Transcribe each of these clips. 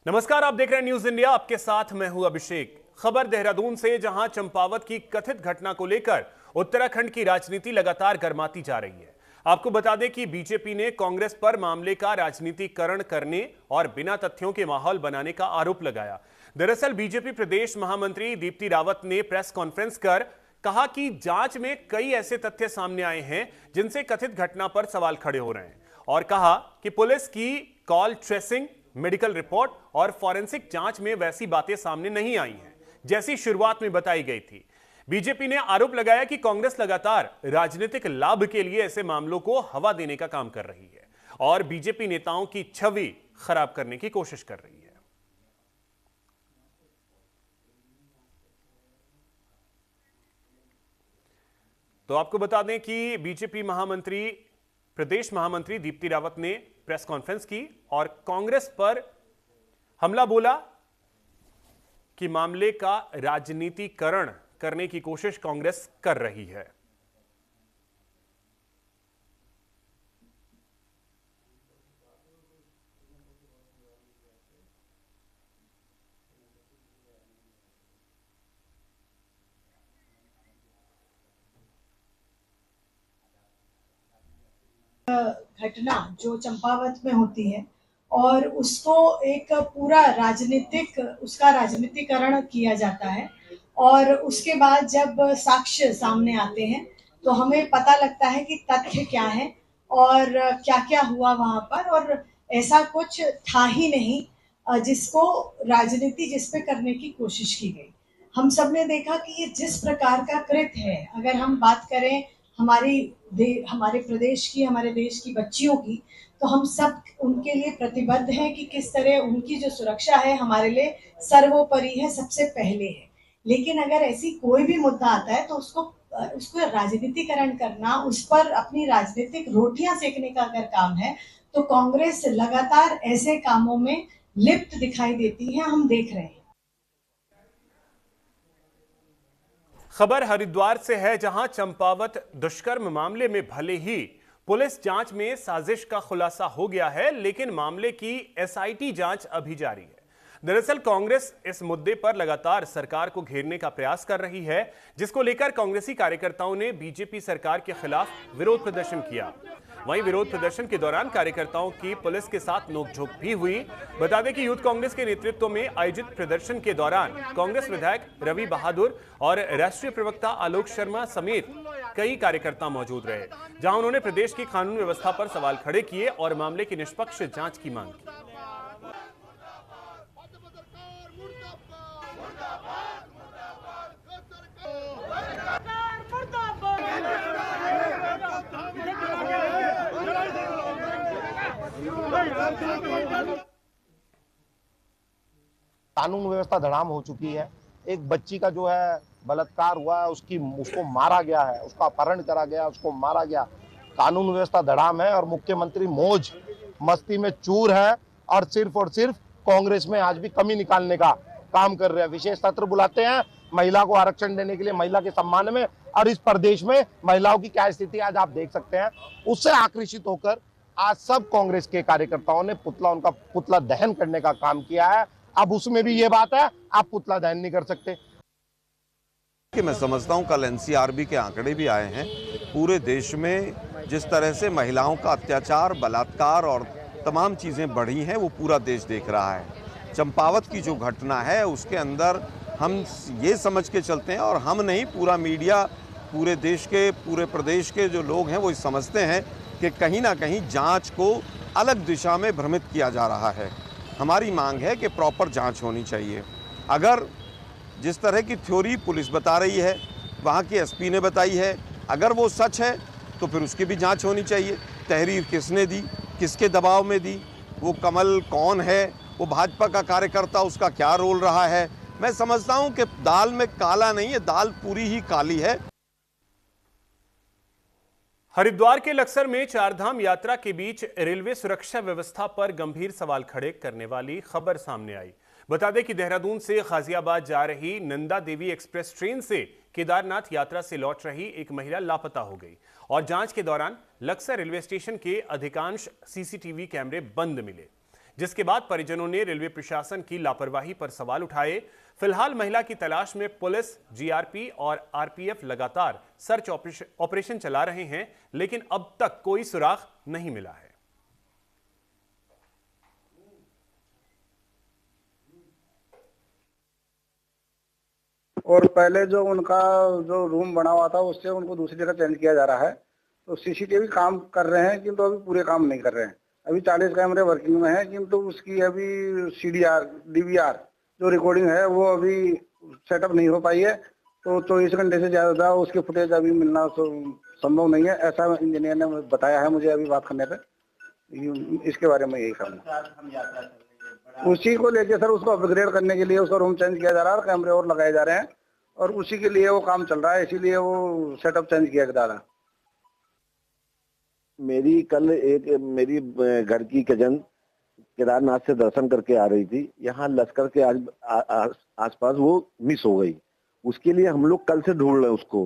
नमस्कार, आप देख रहे हैं न्यूज इंडिया। आपके साथ मैं हूं अभिषेक। खबर देहरादून से, जहां चंपावत की कथित घटना को लेकर उत्तराखंड की राजनीति लगातार गर्माती जा रही है। आपको बता दें कि बीजेपी ने कांग्रेस पर मामले का राजनीतिकरण करने और बिना तथ्यों के माहौल बनाने का आरोप लगाया। दरअसल बीजेपी प्रदेश महामंत्री दीप्ति रावत ने प्रेस कॉन्फ्रेंस कर कहा कि जांच में कई ऐसे तथ्य सामने आए हैं जिनसे कथित घटना पर सवाल खड़े हो रहे हैं, और कहा कि पुलिस की कॉल ट्रेसिंग, मेडिकल रिपोर्ट और फॉरेंसिक जांच में वैसी बातें सामने नहीं आई हैं जैसी शुरुआत में बताई गई थी। बीजेपी ने आरोप लगाया कि कांग्रेस लगातार राजनीतिक लाभ के लिए ऐसे मामलों को हवा देने का काम कर रही है और बीजेपी नेताओं की छवि खराब करने की कोशिश कर रही है। तो आपको बता दें कि बीजेपी प्रदेश महामंत्री दीप्ति रावत ने प्रेस कॉन्फ्रेंस की और कांग्रेस पर हमला बोला कि मामले का राजनीतिकरण करने की कोशिश कांग्रेस कर रही है। घटना जो चंपावत में होती है और उसको एक पूरा उसका राजनीतिकरण किया जाता है, और उसके बाद जब साक्ष्य सामने आते हैं तो हमें पता लगता है कि तथ्य क्या है और क्या क्या हुआ वहां पर, और ऐसा कुछ था ही नहीं जिसको राजनीति जिसपे करने की कोशिश की गई। हम सब ने देखा कि ये जिस प्रकार का कृत्य है, अगर हम बात करें हमारे प्रदेश की, हमारे देश की बच्चियों की, तो हम सब उनके लिए प्रतिबद्ध हैं कि किस तरह उनकी जो सुरक्षा है हमारे लिए सर्वोपरि है, सबसे पहले है। लेकिन अगर ऐसी कोई भी मुद्दा आता है तो उसको राजनीतिकरण करना, उस पर अपनी राजनीतिक रोटियां सेकने का अगर काम है, तो कांग्रेस लगातार ऐसे कामों में लिप्त दिखाई देती है, हम देख रहे हैं। खबर हरिद्वार से है, जहां चंपावत दुष्कर्म मामले में भले ही पुलिस जांच में साजिश का खुलासा हो गया है, लेकिन मामले की एसआईटी जांच अभी जारी है। दरअसल कांग्रेस इस मुद्दे पर लगातार सरकार को घेरने का प्रयास कर रही है, जिसको लेकर कांग्रेसी कार्यकर्ताओं ने बीजेपी सरकार के खिलाफ विरोध प्रदर्शन किया। वहीं विरोध प्रदर्शन के दौरान कार्यकर्ताओं की पुलिस के साथ नोकझोंक भी हुई। बता दें कि यूथ कांग्रेस के नेतृत्व में आयोजित प्रदर्शन के दौरान कांग्रेस विधायक रवि बहादुर और राष्ट्रीय प्रवक्ता आलोक शर्मा समेत कई कार्यकर्ता मौजूद रहे, जहां उन्होंने प्रदेश की कानून व्यवस्था पर सवाल खड़े किए और मामले की निष्पक्ष जांच की मांग की। कानून व्यवस्था धड़ाम हो चुकी है। एक बच्ची का जो है बलात्कार हुआ है, उसको मारा गया है, उसका अपहरण करा गया, उसको मारा गया। कानून व्यवस्था धड़ाम है और मुख्यमंत्री मौज मस्ती में चूर है और सिर्फ कांग्रेस में आज भी कमी निकालने का काम कर रहे हैं। विशेष सत्र बुलाते हैं महिला को आरक्षण देने के लिए, महिला के सम्मान में, और इस प्रदेश में महिलाओं की क्या स्थिति आज आप देख सकते हैं। उससे आकर्षित होकर आज सब कांग्रेस के कार्यकर्ताओं ने उनका पुतला दहन करने का काम किया है। अब उसमें भी ये बात है, आप पुतला दहन नहीं कर सकते। कि मैं समझता हूं कल एनसीआरबी के आंकड़े भी आए हैं। पूरे देश में जिस तरह से महिलाओं का अत्याचार, बलात्कार और तमाम चीज़ें बढ़ी हैं, वो पूरा देश देख रहा है। चंपावत की जो घटना है उसके अंदर हम ये समझ के चलते हैं, और हम नहीं, पूरा मीडिया, पूरे देश के, पूरे प्रदेश के जो लोग हैं वो समझते हैं कि कहीं ना कहीं जांच को अलग दिशा में भ्रमित किया जा रहा है। हमारी मांग है कि प्रॉपर जांच होनी चाहिए। अगर जिस तरह की थ्योरी पुलिस बता रही है, वहाँ की एसपी ने बताई है, अगर वो सच है तो फिर उसकी भी जांच होनी चाहिए। तहरीर किसने दी, किसके दबाव में दी, वो कमल कौन है, वो भाजपा का कार्यकर्ता, उसका क्या रोल रहा है। मैं समझता हूँ कि दाल में काला नहीं है, दाल पूरी ही काली है। हरिद्वार के लक्सर में चारधाम यात्रा के बीच रेलवे सुरक्षा व्यवस्था पर गंभीर सवाल खड़े करने वाली खबर सामने आई। बता दें कि देहरादून से गाजियाबाद जा रही नंदा देवी एक्सप्रेस ट्रेन से केदारनाथ यात्रा से लौट रही एक महिला लापता हो गई और जांच के दौरान लक्सर रेलवे स्टेशन के अधिकांश सीसीटीवी कैमरे बंद मिले, जिसके बाद परिजनों ने रेलवे प्रशासन की लापरवाही पर सवाल उठाए। फिलहाल महिला की तलाश में पुलिस, जीआरपी और आरपीएफ लगातार सर्च ऑपरेशन चला रहे हैं, लेकिन अब तक कोई सुराग नहीं मिला है। और पहले जो उनका जो रूम बना हुआ था उससे उनको दूसरी जगह चेंज किया जा रहा है। तो सीसीटीवी काम कर रहे हैं किंतु अभी पूरे काम नहीं कर रहे हैं। अभी 40 कैमरे वर्किंग में हैं किंतु उसकी अभी सीडीआर डीवीआर जो रिकॉर्डिंग है वो अभी सेटअप नहीं हो पाई है। तो 24 घंटे से ज्यादा उसकी फुटेज अभी मिलना संभव नहीं है, ऐसा इंजीनियर ने बताया है मुझे अभी बात करने पे। इसके बारे में यही कहूँगा। उसी को लेके सर उसको अपग्रेड करने के लिए उसका रूम चेंज किया जा रहा है और कैमरे और लगाए जा रहे हैं और उसी के लिए वो काम चल रहा है, इसीलिए वो सेटअप चेंज किया जा रहा है। मेरी कल मेरी घर की कजन केदारनाथ से दर्शन करके आ रही थी। यहाँ लश्कर के आसपास वो मिस हो गई। उसके लिए हम लोग कल से ढूंढ रहे हैं उसको।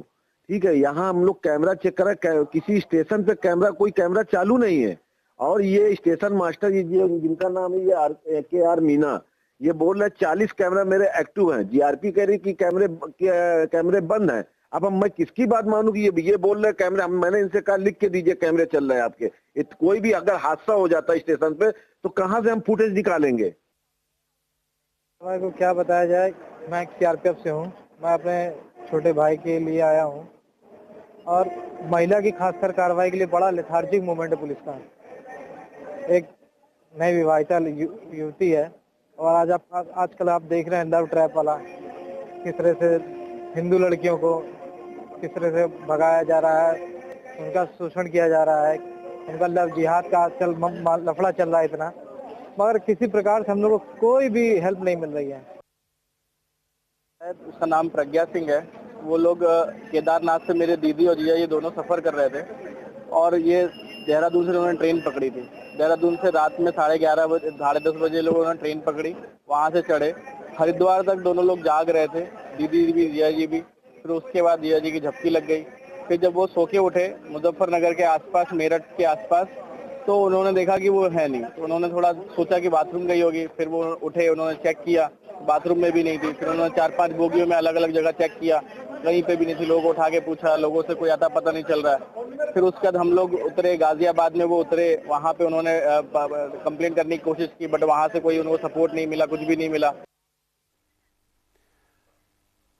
ठीक है, यहाँ हम लोग कैमरा चेक कर रहे हैं, किसी स्टेशन पे कोई कैमरा चालू नहीं है। और ये स्टेशन मास्टर जिनका नाम है ये के.आर. मीना, ये बोल रहे 40 कैमरा मेरे एक्टिव हैं। जीआरपी कह रही कि कैमरे बंद हैं। अब मैं किसकी बात मानूं कि ये बोल रहे कैमरे। मैंने इनसे कहा लिख के दीजिए कैमरे चल रहे हैं आपके। कोई भी अगर हादसा हो जाता है स्टेशन पे तो कहां से हम फुटेज निकालेंगे। हमारे को क्या बताया जाए। मैं सीआरपीएफ से हूँ। मैं अपने छोटे भाई के लिए आया हूँ और महिला की खासकर कार्रवाई के लिए बड़ा लेथार्जिक मूवमेंट है पुलिस का। एक नई विवाहिता युवती है और आजकल आप देख रहे हैं लव ट्रैप वाला, किस तरह से हिंदू लड़कियों को किस तरह से भगाया जा रहा है, उनका शोषण किया जा रहा है, उनका लव जिहाद का आजकल लफड़ा चल रहा है इतना, मगर किसी प्रकार से हम लोग को कोई भी हेल्प नहीं मिल रही है। उसका नाम प्रज्ञा सिंह है। वो लोग केदारनाथ से मेरे दीदी और जीजा ये दोनों सफर कर रहे थे और ये देहरादून से उन्होंने ट्रेन पकड़ी थी। देहरादून से रात में 11:30 बजे 10:30 बजे लोगों ने ट्रेन पकड़ी, वहाँ से चढ़े, हरिद्वार तक दोनों लोग जाग रहे थे, दीदी भी जिया जी भी। फिर उसके बाद जिया जी की झपकी लग गई। फिर जब वो सो के उठे मुजफ्फरनगर के आसपास, मेरठ के आसपास, तो उन्होंने देखा कि वो है नहीं। तो उन्होंने थोड़ा सोचा कि बाथरूम गई होगी। फिर वो उठे, उन्होंने चेक किया, बाथरूम में भी नहीं थी। फिर उन्होंने 4-5 बोगियों में अलग अलग जगह चेक किया, कहीं पे भी नहीं थी। लोगों उठा के पूछा, लोगों से कोई आता पता नहीं चल रहा है। फिर उसके बाद हम लोग उतरे गाजियाबाद में, वो उतरे, वहाँ पे उन्होंने कंप्लेंट करने की कोशिश की, बट वहाँ से कोई उनको सपोर्ट नहीं मिला, कुछ भी नहीं मिला।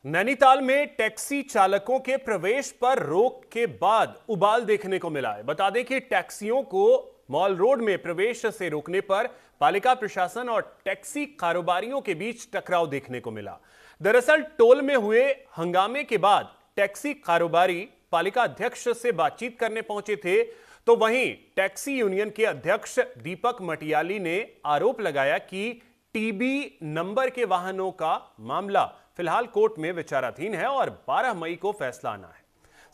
नैनीताल में टैक्सी चालकों के प्रवेश पर रोक के बाद उबाल देखने को मिला है। बता दें कि टैक्सियों को मॉल रोड में प्रवेश से रोकने पर पालिका प्रशासन और टैक्सी कारोबारियों के बीच टकराव देखने को मिला। दरअसल टोल में हुए हंगामे के बाद टैक्सी कारोबारी पालिका अध्यक्ष से बातचीत करने पहुंचे थे, तो वहीं टैक्सी यूनियन के अध्यक्ष दीपक मटियाली ने आरोप लगाया कि टीबी नंबर के वाहनों का मामला फिलहाल कोर्ट में विचाराधीन है और 12 मई को फैसला आना है।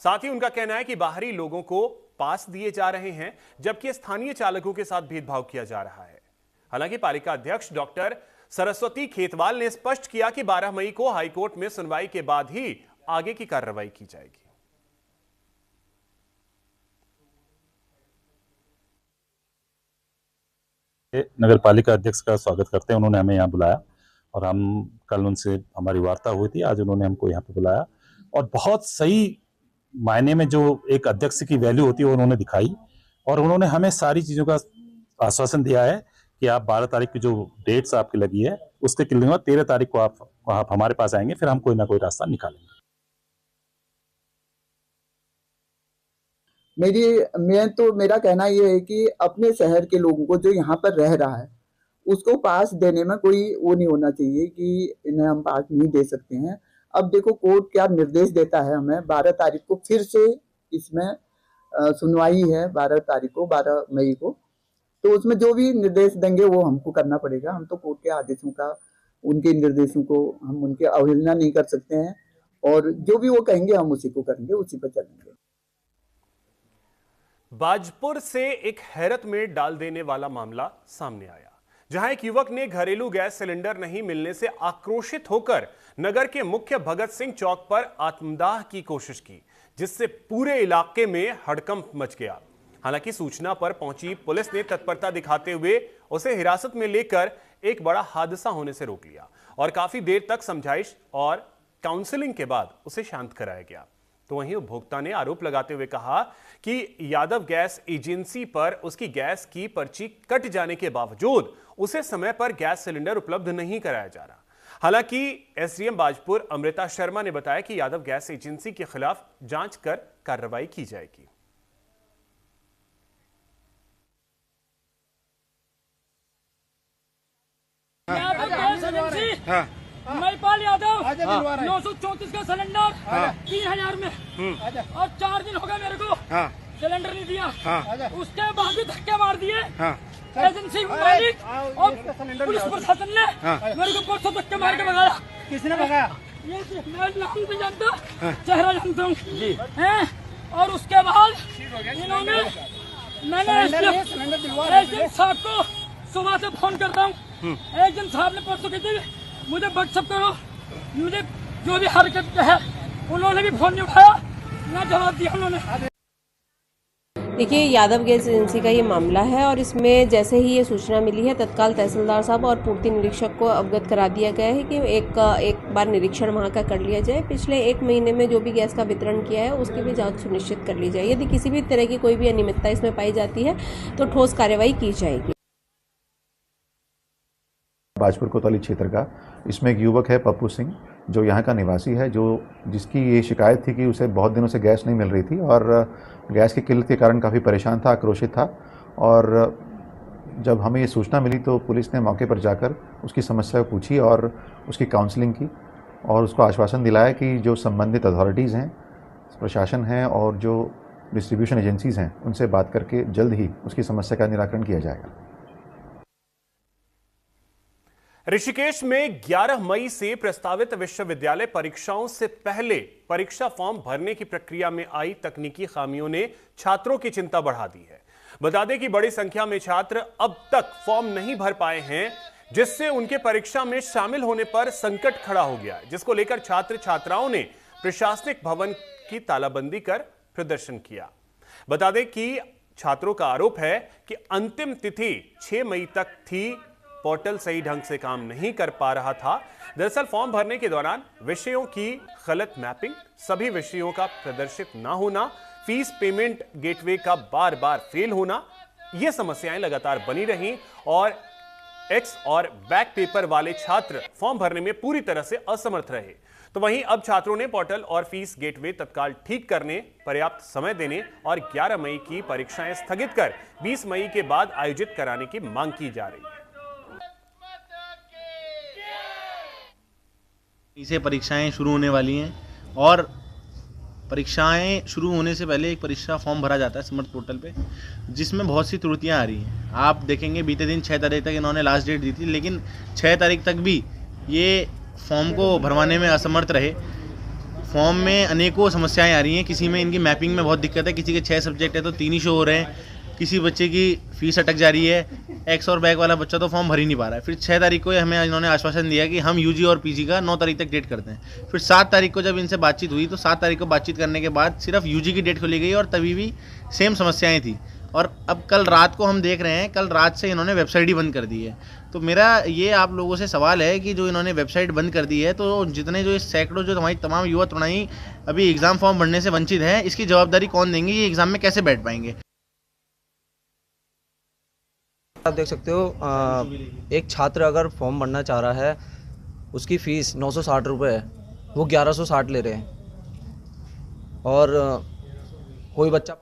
साथ ही उनका कहना है कि बाहरी लोगों को पास दिए जा रहे हैं, जबकि स्थानीय चालकों के साथ भेदभाव किया जा रहा है। हालांकि पालिका अध्यक्ष डॉक्टर सरस्वती खेतवाल ने स्पष्ट किया कि 12 मई को हाईकोर्ट में सुनवाई के बाद ही आगे की कार्रवाई की जाएगी। नगर पालिका अध्यक्ष का स्वागत करते हैं। उन्होंने हमें यहाँ बुलाया और हम कल उनसे हमारी वार्ता हुई थी। आज उन्होंने हमको यहाँ पे बुलाया और बहुत सही मायने में जो एक अध्यक्ष की वैल्यू होती है वो उन्होंने दिखाई और उन्होंने हमें सारी चीज़ों का आश्वासन दिया है कि आप 12 तारीख की जो डेट्स आपकी लगी है उसके क्लियरिंग 13 तारीख को आप हमारे पास आएंगे, फिर हम कोई ना कोई रास्ता निकालेंगे। मेरा कहना ये है कि अपने शहर के लोगों को जो यहाँ पर रह रहा है उसको पास देने में कोई वो नहीं होना चाहिए कि इन्हें हम पास नहीं दे सकते हैं। अब देखो कोर्ट क्या निर्देश देता है हमें। 12 तारीख को फिर से इसमें सुनवाई है, 12 मई को, तो उसमें जो भी निर्देश देंगे वो हमको करना पड़ेगा। हम तो कोर्ट के आदेशों का, उनके निर्देशों को हम उनकी अवहेलना नहीं कर सकते हैं और जो भी वो कहेंगे हम उसी को करेंगे, उसी पर चलेंगे। बाजपुर से एक हैरत में डाल देने वाला मामला सामने आया, जहां एक युवक ने घरेलू गैस सिलेंडर नहीं मिलने से आक्रोशित होकर नगर के मुख्य भगत सिंह चौक पर आत्मदाह की कोशिश की, जिससे पूरे इलाके में हड़कंप मच गया। हालांकि सूचना पर पहुंची पुलिस ने तत्परता दिखाते हुए उसे हिरासत में लेकर एक बड़ा हादसा होने से रोक लिया और काफी देर तक समझाइश और काउंसलिंग के बाद उसे शांत कराया गया। तो वहीं उपभोक्ता ने आरोप लगाते हुए कहा कि यादव गैस एजेंसी पर उसकी गैस की पर्ची कट जाने के बावजूद उसे समय पर गैस सिलेंडर उपलब्ध नहीं कराया जा रहा। हालांकि एसडीएम बाजपुर अमृता शर्मा ने बताया कि यादव गैस एजेंसी के खिलाफ जांच कर कार्रवाई की जाएगी। महिपाल यादव 934 का सिलेंडर 3000 में और 4 दिन हो गए मेरे को सिलेंडर नहीं दिया। उसके बाद भी धक्के मार दिए एजेंसी मालिक और पुलिस प्रशासन ने मेरे को परसों धक्के मार के भगाया। किसने भगाया? ये मैं नाम नहीं जानता, चेहरा जानता हूँ। और उसके बाद इन्होंने मैंने एजेंट साहब को सुबह से फोन करता हूँ। एजेंट साहब ने परसों कहते मुझे व्हाट्सएप करो, मुझे जो भी हरकत है उन्होंने भी फोन नहीं उठाया, ना जवाब दिया उन्होंने। देखिए, यादव गैस एजेंसी का ये मामला है और इसमें जैसे ही ये सूचना मिली है तत्काल तहसीलदार साहब और पूर्ति निरीक्षक को अवगत करा दिया गया है कि एक बार निरीक्षण वहाँ का कर लिया जाए। पिछले 1 महीने में जो भी गैस का वितरण किया है उसकी भी जांच सुनिश्चित कर ली जाए। यदि किसी भी तरह की कोई भी अनियमितता इसमें पाई जाती है तो ठोस कार्रवाई की जाएगी। बाजपुर कोतवाली क्षेत्र का इसमें एक युवक है पप्पू सिंह, जो यहाँ का निवासी है, जिसकी ये शिकायत थी कि उसे बहुत दिनों से गैस नहीं मिल रही थी और गैस की किल्लत के कारण काफ़ी परेशान था, आक्रोशित था। और जब हमें ये सूचना मिली तो पुलिस ने मौके पर जाकर उसकी समस्या पूछी और उसकी काउंसलिंग की और उसको आश्वासन दिलाया कि जो संबंधित अथॉरिटीज़ हैं, प्रशासन है और जो डिस्ट्रीब्यूशन एजेंसीज़ हैं उनसे बात करके जल्द ही उसकी समस्या का निराकरण किया जाएगा। ऋषिकेश में 11 मई से प्रस्तावित विश्वविद्यालय परीक्षाओं से पहले परीक्षा फॉर्म भरने की प्रक्रिया में आई तकनीकी खामियों ने छात्रों की चिंता बढ़ा दी है। बता दें कि बड़ी संख्या में छात्र अब तक फॉर्म नहीं भर पाए हैं, जिससे उनके परीक्षा में शामिल होने पर संकट खड़ा हो गया, जिसको लेकर छात्र छात्राओं ने प्रशासनिक भवन की तालाबंदी कर प्रदर्शन किया। बता दें कि छात्रों का आरोप है कि अंतिम तिथि 6 मई तक थी, पोर्टल सही ढंग से काम नहीं कर पा रहा था। दरअसल फॉर्म भरने के दौरान विषयों की गलत मैपिंग, सभी विषयों का प्रदर्शित ना होना, फीस पेमेंट गेटवे का बार बार फेल होना, ये समस्याएं लगातार बनी रहीं और एक्स और बैक पेपर वाले छात्र फॉर्म भरने में पूरी तरह से असमर्थ रहे। तो वहीं अब छात्रों ने पोर्टल और फीस गेटवे तत्काल ठीक करने, पर्याप्त समय देने और 11 मई की परीक्षाएं स्थगित कर 20 मई के बाद आयोजित कराने की मांग की जा रही है। इसे परीक्षाएं शुरू होने वाली हैं और परीक्षाएं शुरू होने से पहले एक परीक्षा फॉर्म भरा जाता है समर्थ पोर्टल पे, जिसमें बहुत सी त्रुटियां आ रही हैं। आप देखेंगे बीते दिन 6 तारीख तक इन्होंने लास्ट डेट दी थी, लेकिन 6 तारीख तक भी ये फॉर्म को भरवाने में असमर्थ रहे। फॉर्म में अनेकों समस्याएं आ रही हैं। किसी में इनकी मैपिंग में बहुत दिक्कत है, किसी के 6 सब्जेक्ट है तो 3 ही शो हो रहे हैं, किसी बच्चे की फीस अटक जा रही है, एक्स और बैक वाला बच्चा तो फॉर्म भर ही नहीं पा रहा है। फिर 6 तारीख को हमें इन्होंने आश्वासन दिया कि हम यूजी और पीजी का 9 तारीख तक डेट करते हैं। फिर 7 तारीख को जब इनसे बातचीत हुई तो 7 तारीख को बातचीत करने के बाद सिर्फ यूजी की डेट खोली गई और तभी भी सेम समस्याएं थी। और अब कल रात को हम देख रहे हैं, कल रात से इन्होंने वेबसाइट ही बंद कर दी है। तो मेरा ये आप लोगों से सवाल है कि जो इन्होंने वेबसाइट बंद कर दी है, तो जितने जो इस सैकड़ों जो हमारी तमाम युवा तरुणाई अभी एग्ज़ाम फॉर्म भरने से वंचित है, इसकी जवाबदारी कौन देंगे? ये एग्ज़ाम में कैसे बैठ पाएंगे? आप देख सकते हो, एक छात्र अगर फॉर्म भरना चाह रहा है, उसकी फ़ीस 960 रुपये है, वो 1160 ले रहे हैं। और कोई बच्चा